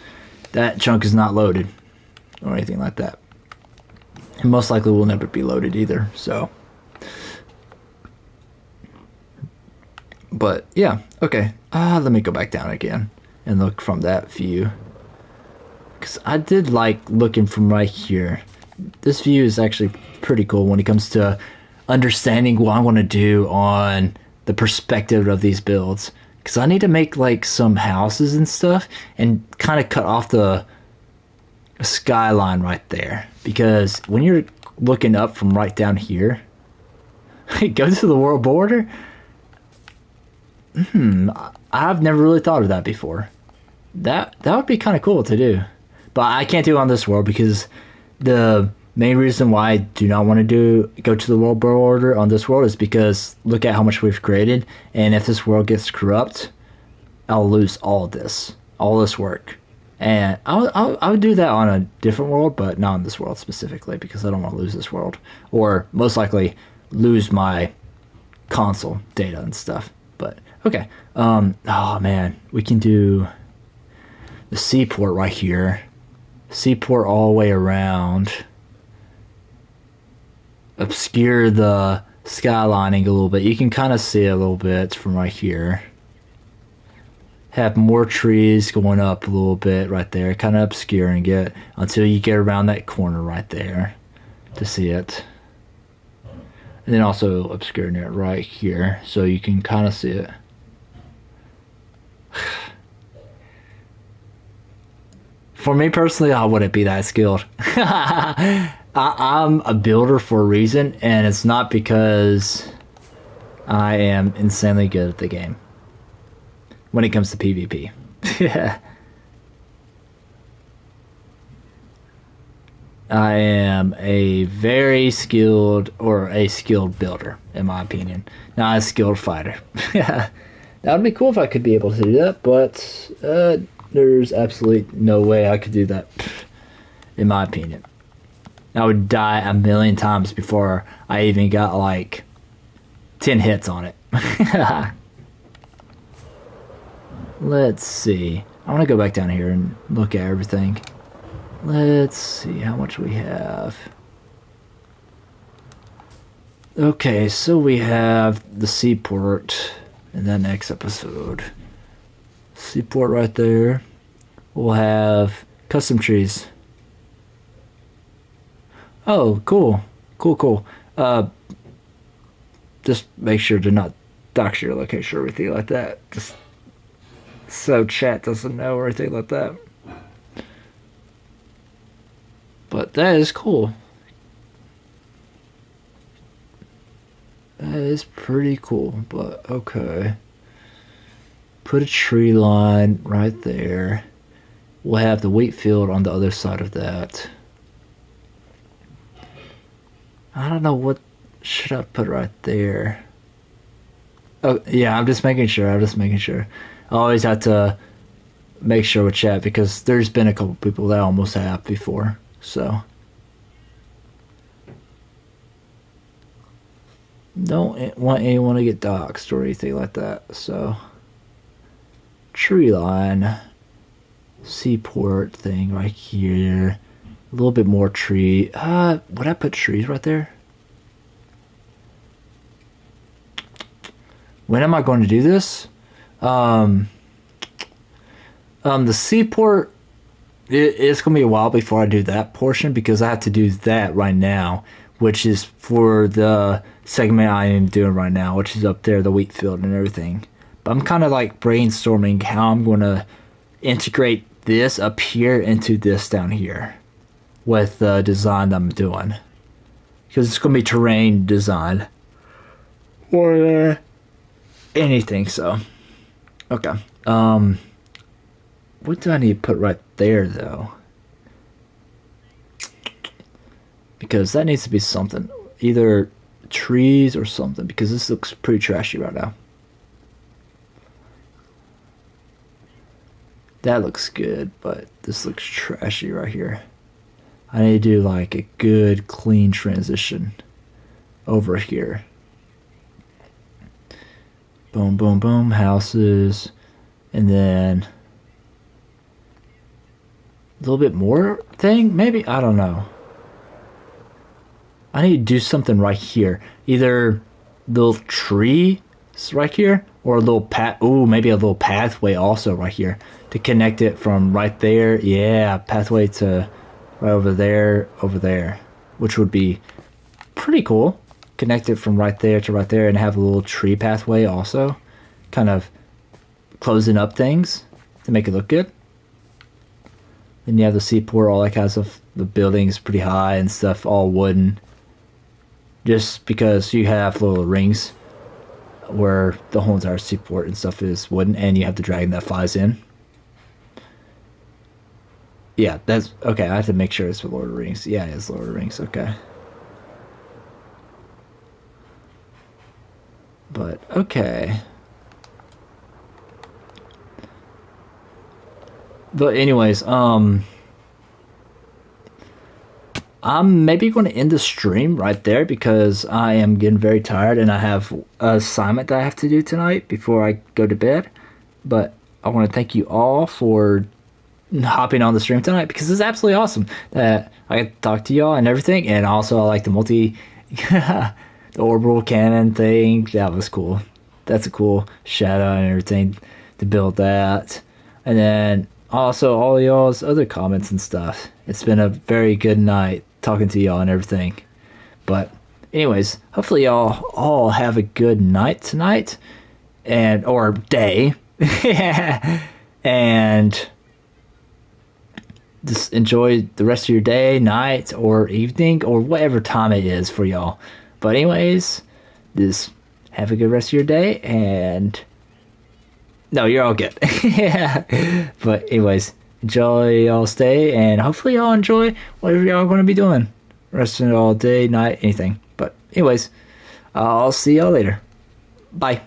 that chunk is not loaded or anything like that. And most likely will never be loaded either, so. But yeah, okay. Let me go back down again and look from that view. Because I did like looking from right here. This view is actually pretty cool when it comes to understanding what I want to do on the perspective of these builds. Because I need to make like some houses and stuff and kind of cut off the skyline right there. Because when you're looking up from right down here, go to the world border. I've never really thought of that before. That would be kind of cool to do. But I can't do it on this world because the main reason why I do not want to go to the world border on this world is because look at how much we've created, and if this world gets corrupt, I'll lose all this work. And I would do that on a different world, but not on this world specifically because I don't want to lose this world, or most likely lose my console data and stuff. But okay, oh man, we can do the seaport right here. Seaport all the way around. Obscure the skylining a little bit. You can kind of see it a little bit from right here. Have more trees going up a little bit right there. Kind of obscuring it until you get around that corner right there to see it. And then also obscuring it right here so you can kind of see it. For me personally, I wouldn't be that skilled. I'm a builder for a reason, and it's not because I am insanely good at the game when it comes to PvP. I am a very skilled builder, in my opinion. Not a skilled fighter. That would be cool if I could be able to do that, but there's absolutely no way I could do that, in my opinion. I would die a million times before I even got like 10 hits on it. Let's see. I want to go back down here and look at everything. Let's see how much we have. Okay, so we have the seaport in that next episode. Seaport right there. We'll have custom trees. Oh, cool. Cool. Just make sure to not dox your location or anything like that. Just so chat doesn't know or anything like that. But that is cool. That is pretty cool, but okay. Put a tree line right there. We'll have the wheat field on the other side of that. I don't know what should I put right there. Oh, yeah, I'm just making sure. I always have to make sure with chat because there's been a couple people that almost have before. So, Don't want anyone to get doxxed or anything like that. So, tree line, seaport thing right here. A little bit more tree. Would I put trees right there? When am I going to do this? The seaport, it's going to be a while before I do that portion because I have to do that right now, which is for the segment I am doing right now, which is up there, the wheat field and everything. But I'm kind of like brainstorming how I'm going to integrate this up here into this down here with the design that I'm doing. Because it's going to be terrain design or anything, so. Okay. What do I need to put right there, though? Because that needs to be something. Either trees or something, because this looks pretty trashy right now. That looks good, but this looks trashy right here. I need to do like a good, clean transition over here. Boom, boom, boom, houses. And then a little bit more thing, maybe? I don't know. I need to do something right here. Either little tree right here or a little path. Ooh, maybe a little pathway also right here to connect it from right there. Yeah, pathway to right over there, which would be pretty cool. Connect it from right there to right there and have a little tree pathway also. Kind of closing up things to make it look good. Then you have the seaport, all that kind of stuff. The building is pretty high and stuff, all wooden. Just because you have little rings where the whole entire seaport and stuff is wooden, and you have the dragon that flies in. Yeah, that's okay. I have to make sure it's for Lord of the Rings. Yeah, it's Lord of the Rings. Okay. But okay. But anyways, I'm maybe going to end the stream right there because I am getting very tired and I have an assignment that I have to do tonight before I go to bed. But I want to thank you all for hopping on the stream tonight because it's absolutely awesome that I get to talk to y'all and everything. And also I like the the orbital cannon thing. That was cool. That's a cool shadow and everything to build that. And then also all y'all's other comments and stuff. It's been a very good night talking to y'all and everything. But anyways, hopefully y'all all have a good night tonight and or day. And just enjoy the rest of your day, night, or evening, or whatever time it is for y'all. But anyways, just have a good rest of your day, and no, you're all good. Yeah. But anyways, enjoy y'all's day, and hopefully y'all enjoy whatever y'all are going to be doing. Resting all day, night, anything. But anyways, I'll see y'all later. Bye.